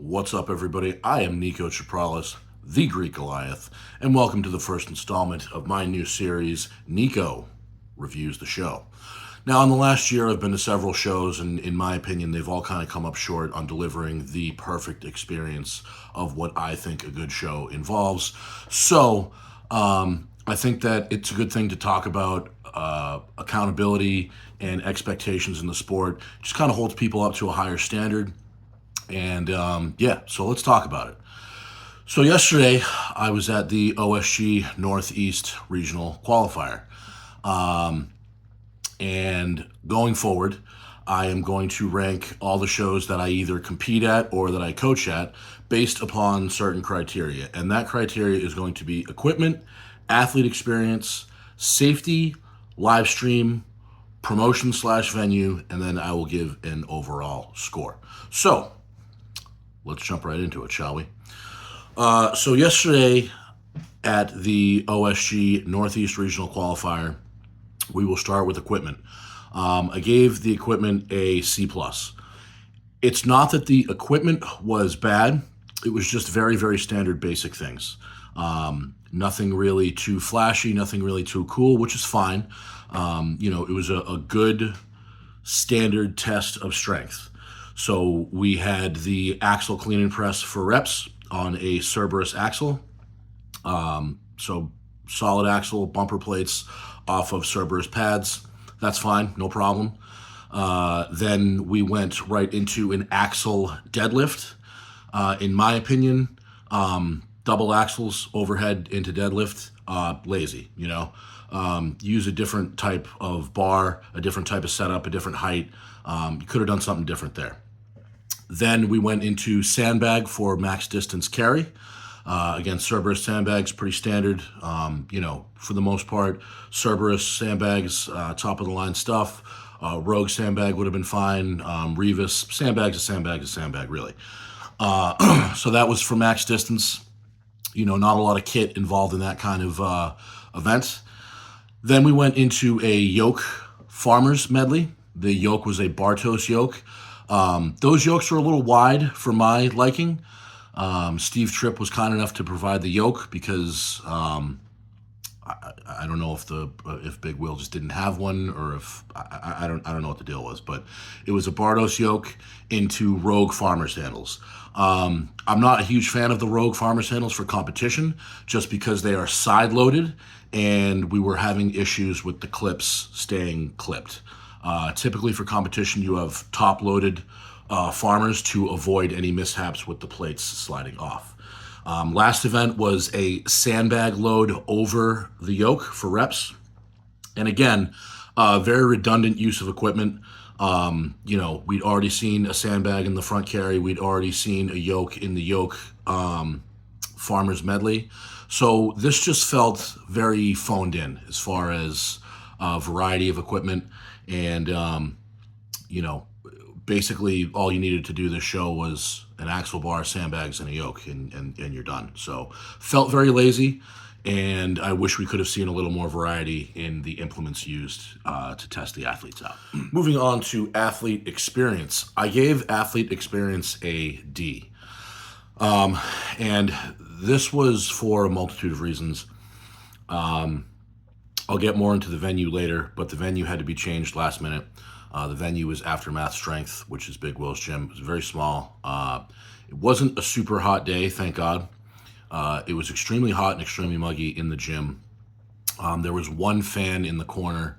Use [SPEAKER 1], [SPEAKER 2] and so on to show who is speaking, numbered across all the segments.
[SPEAKER 1] What's up, everybody? I am Niko, the Greek Goliath, and welcome to the first installment of my new series, Niko Reviews the Show. Now, in the last year, I've been to several shows, and in my opinion, they've all kind of come up short on delivering the perfect experience of what I think a good show involves. So, I think that it's a good thing to talk about accountability and expectations in the sport. It just kind of holds people up to a higher standard. And so let's talk about it. So yesterday, I was at the OSG Northeast Regional Qualifier. And going forward, I am going to rank all the shows that I either compete at or that I coach at based upon certain criteria. And that criteria is going to be equipment, athlete experience, safety, live stream, promotion/venue, and then I will give an overall score. So let's jump right into it, shall we? So yesterday at the OSG Northeast Regional Qualifier, we will start with equipment. I gave the equipment a C+. It's not that the equipment was bad. It was just very, very standard basic things. Nothing really too flashy, nothing really too cool, which is fine. It was a good standard test of strength. So we had the axle clean and press for reps on a Cerberus axle. So solid axle, bumper plates off of Cerberus pads. That's fine, no problem. Then we went right into an axle deadlift. In my opinion, double axles overhead into deadlift, lazy, use a different type of bar, a different type of setup, a different height. You could have done something different there. Then we went into sandbag for max distance carry. Again, Cerberus sandbags, pretty standard. For the most part, Cerberus sandbags, top of the line stuff. Rogue sandbag would have been fine. Revis, sandbag's a sandbag, really. So that was for max distance. Not a lot of kit involved in that kind of event. Then we went into a yoke farmers medley. The yoke was a Bartos yoke. Those yokes were a little wide for my liking. Steve Tripp was kind enough to provide the yoke because I don't know if Big Will just didn't have one or if I don't know what the deal was, but it was a Bartos yoke into Rogue farmers handles. I'm not a huge fan of the Rogue farmers handles for competition just because they are side loaded and we were having issues with the clips staying clipped. Typically for competition, you have top-loaded farmers to avoid any mishaps with the plates sliding off. Last event was a sandbag load over the yoke for reps. And again, very redundant use of equipment. We'd already seen a sandbag in the front carry. We'd already seen a yoke in the yoke farmers medley. So this just felt very phoned in as far as variety of equipment. And, basically all you needed to do this show was an axle bar, sandbags, and a yoke, and you're done. So felt very lazy, and I wish we could have seen a little more variety in the implements used to test the athletes out. Moving on to athlete experience. I gave athlete experience a D. And this was for a multitude of reasons. I'll get more into the venue later, but the venue had to be changed last minute. The venue was Aftermath Strength, which is Big Will's gym. It was very small. It wasn't a super hot day, thank God. It was extremely hot and extremely muggy in the gym. There was one fan in the corner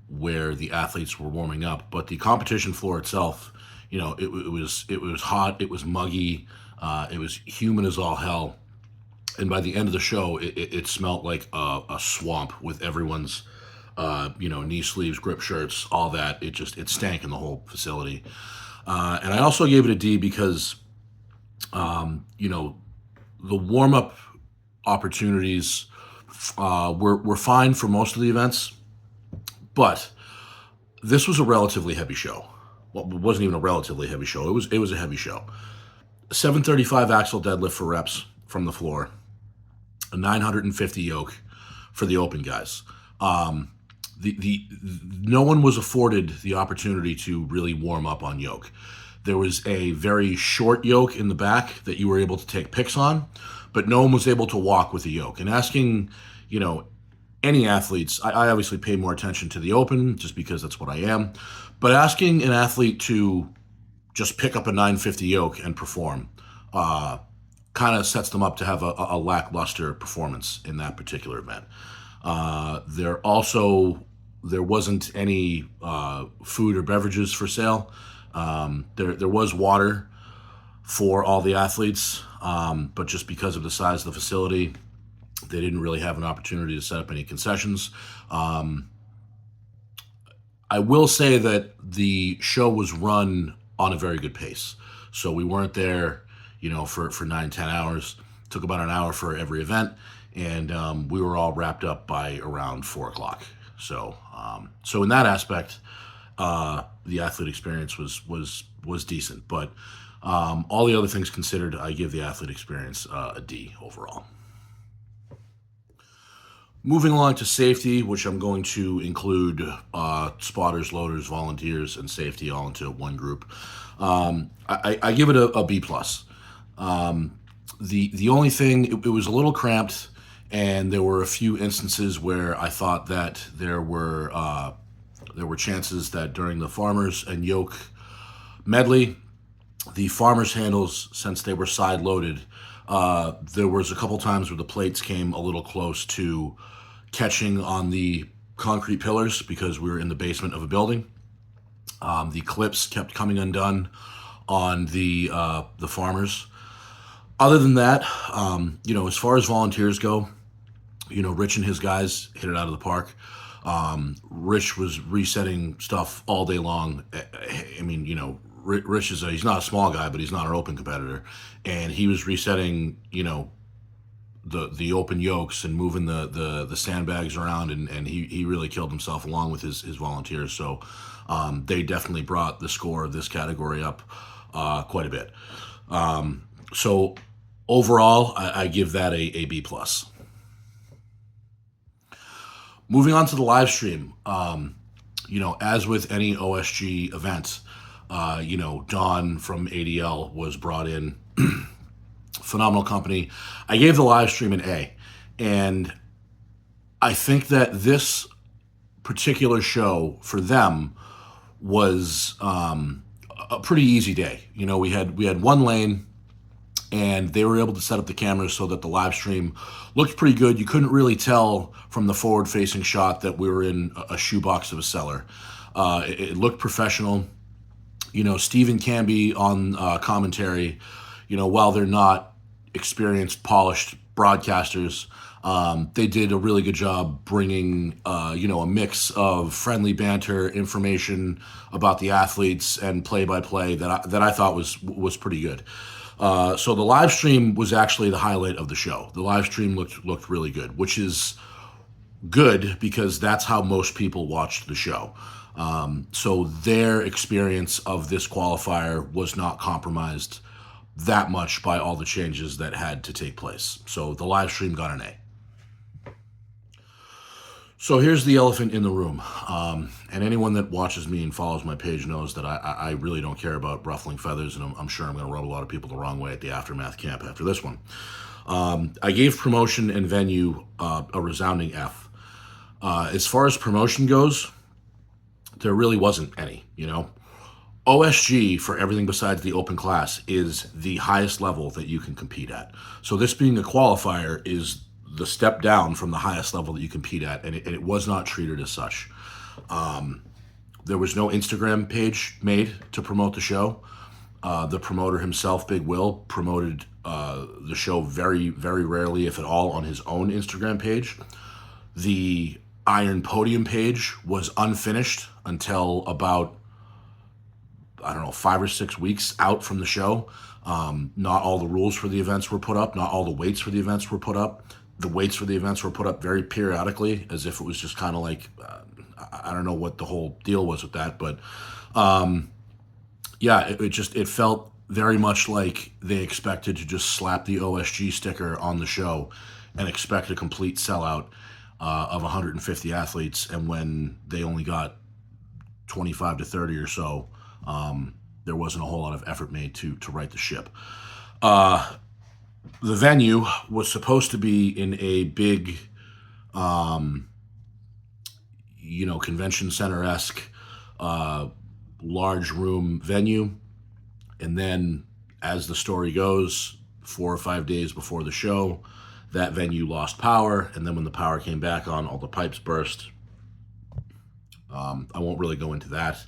[SPEAKER 1] where the athletes were warming up, but the competition floor itself, it was hot, it was muggy, it was humid as all hell. And by the end of the show, it smelled like a swamp with everyone's, knee sleeves, grip shirts, all that. It stank in the whole facility. And I also gave it a D because, the warm-up opportunities were fine for most of the events, but this was a relatively heavy show. Well, it wasn't even a relatively heavy show. It was a heavy show. 735 axle deadlift for reps from the floor. A 950 yoke for the open guys. No one was afforded the opportunity to really warm up on yoke. There was a very short yoke in the back that you were able to take pics on, but no one was able to walk with the yoke. And asking, you know, any athletes, I obviously pay more attention to the open just because that's what I am, but asking an athlete to just pick up a 950 yoke and perform kind of sets them up to have a lackluster performance in that particular event. There wasn't any food or beverages for sale. There was water for all the athletes, but just because of the size of the facility, they didn't really have an opportunity to set up any concessions. I will say that the show was run on a very good pace. So we weren't there, you know, for 9, 10 hours. It took about an hour for every event, and we were all wrapped up by around 4 o'clock. So in that aspect, the athlete experience was decent. But all the other things considered, I give the athlete experience a D overall. Moving along to safety, which I'm going to include spotters, loaders, volunteers, and safety all into one group. I give it a B+. The only thing, it was a little cramped, and there were a few instances where I thought that there were chances that during the farmers and yoke medley, the farmers handles, since they were side loaded, there was a couple times where the plates came a little close to catching on the concrete pillars because we were in the basement of a building. The clips kept coming undone on the farmers. Other than that, you know, as far as volunteers go, you know, Rich and his guys hit it out of the park. Rich was resetting stuff all day long. I mean, you know, Rich he's not a small guy, but he's not an open competitor. And he was resetting, you know, the open yokes and moving the sandbags around, and he really killed himself along with his volunteers. So they definitely brought the score of this category up quite a bit. So overall, I give that a B+. Moving on to the live stream, you know, as with any OSG event, you know, Don from ADL was brought in. Phenomenal company. I gave the live stream an A, and I think that this particular show for them was a pretty easy day. You know, we had one lane, and they were able to set up the cameras so that the live stream looked pretty good. You couldn't really tell from the forward-facing shot that we were in a shoebox of a cellar. It looked professional. You know, Stephen Canby on commentary, you know, while they're not experienced, polished broadcasters, they did a really good job bringing, you know, a mix of friendly banter, information about the athletes, and play-by-play that I thought was pretty good. So the live stream was actually the highlight of the show. The live stream looked really good, which is good because that's how most people watched the show. So their experience of this qualifier was not compromised that much by all the changes that had to take place. So the live stream got an A. So here's the elephant in the room. And anyone that watches me and follows my page knows that I really don't care about ruffling feathers, and I'm sure I'm going to rub a lot of people the wrong way at the Aftermath camp after this one. I gave promotion and venue a resounding F. As far as promotion goes, there really wasn't any, you know. OSG, for everything besides the open class, is the highest level that you can compete at. So this being a qualifier is the step down from the highest level that you compete at, and it was not treated as such. There was no Instagram page made to promote the show. The promoter himself, Big Will, promoted the show very, very rarely, if at all, on his own Instagram page. The Iron Podium page was unfinished until about, I don't know, 5 or 6 weeks out from the show. Not all the rules for the events were put up. Not all the weights for the events were put up. The weights for the events were put up very periodically, as if it was just kind of like, I don't know what the whole deal was with that. But yeah, it felt very much like they expected to just slap the OSG sticker on the show and expect a complete sellout of 150 athletes. And when they only got 25 to 30 or so, there wasn't a whole lot of effort made to right the ship. The venue was supposed to be in a big, convention center-esque, large room venue. And then, as the story goes, 4 or 5 days before the show, that venue lost power. And then when the power came back on, all the pipes burst. I won't really go into that.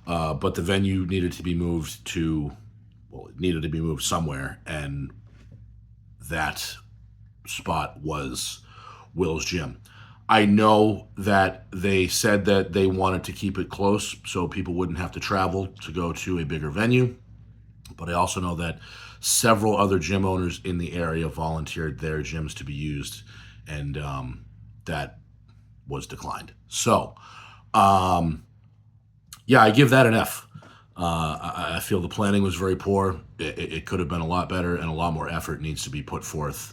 [SPEAKER 1] But the venue needed to be moved somewhere. And that spot was Will's gym. I know that they said that they wanted to keep it close so people wouldn't have to travel to go to a bigger venue. But I also know that several other gym owners in the area volunteered their gyms to be used, and that was declined. So, I give that an F. I feel the planning was very poor. It could have been a lot better, and a lot more effort needs to be put forth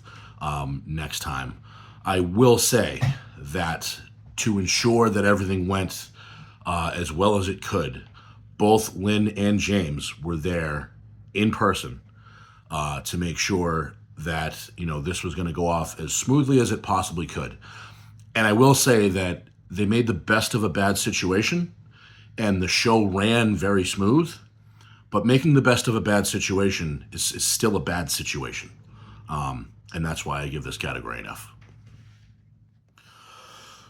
[SPEAKER 1] next time. I will say that to ensure that everything went as well as it could, both Lynn and James were there in person to make sure that this was going to go off as smoothly as it possibly could. And I will say that they made the best of a bad situation, and the show ran very smooth. But making the best of a bad situation is still a bad situation, and that's why I give this category an F.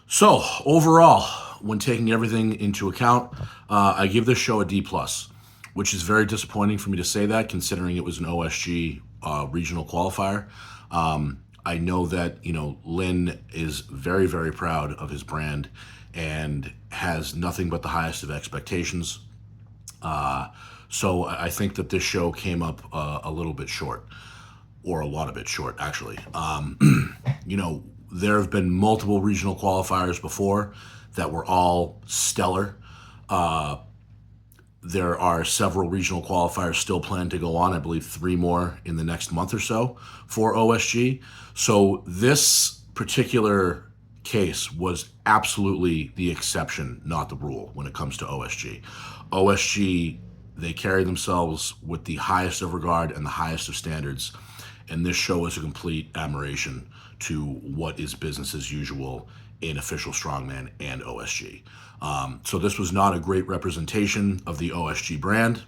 [SPEAKER 1] So overall, when taking everything into account, I give this show a D+, which is very disappointing for me to say that, considering it was an OSG regional qualifier. I know that Lynn is very, very proud of his brand and has nothing but the highest of expectations. So I think that this show came up a little bit short, or a lot of bit short, actually. There have been multiple regional qualifiers before that were all stellar. There are several regional qualifiers still planned to go on. I believe 3 more in the next month or so for OSG. So this particular case was absolutely the exception, not the rule, when it comes to OSG. OSG, they carry themselves with the highest of regard and the highest of standards. And this show is a complete admiration to what is business as usual in official strongman and OSG. So this was not a great representation of the OSG brand.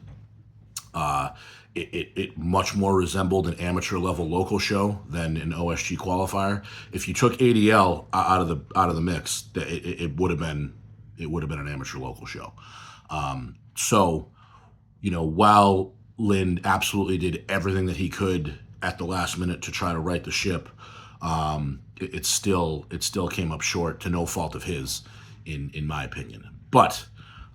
[SPEAKER 1] It much more resembled an amateur level local show than an OSG qualifier. If you took ADL out of the mix, it would have been an amateur local show. While Lynn absolutely did everything that he could at the last minute to try to right the ship, it still came up short to no fault of his, in my opinion. But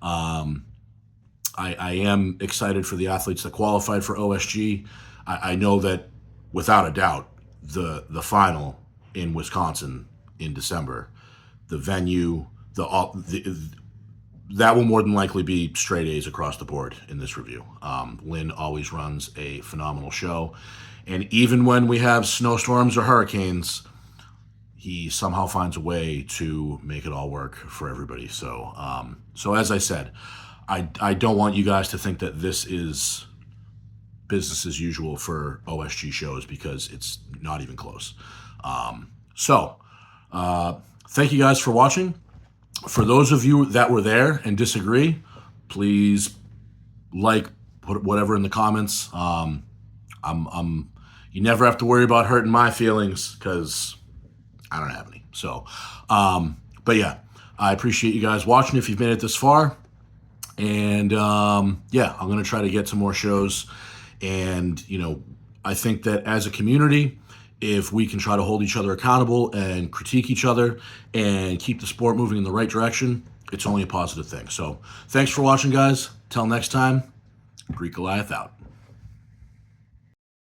[SPEAKER 1] I am excited for the athletes that qualified for OSG. I know that without a doubt, the final in Wisconsin in December, the venue, that will more than likely be straight A's across the board in this review. Lynn always runs a phenomenal show. And even when we have snowstorms or hurricanes, he somehow finds a way to make it all work for everybody. So as I said, I don't want you guys to think that this is business as usual for OSG shows, because it's not even close. Thank you guys for watching. For those of you that were there and disagree, please put whatever in the comments. You never have to worry about hurting my feelings, because I don't have any. So, but yeah, I appreciate you guys watching if you've made it this far. And I'm going to try to get some more shows. And, I think that as a community, if we can try to hold each other accountable and critique each other and keep the sport moving in the right direction, it's only a positive thing. So thanks for watching, guys. Till next time, Greek Goliath out.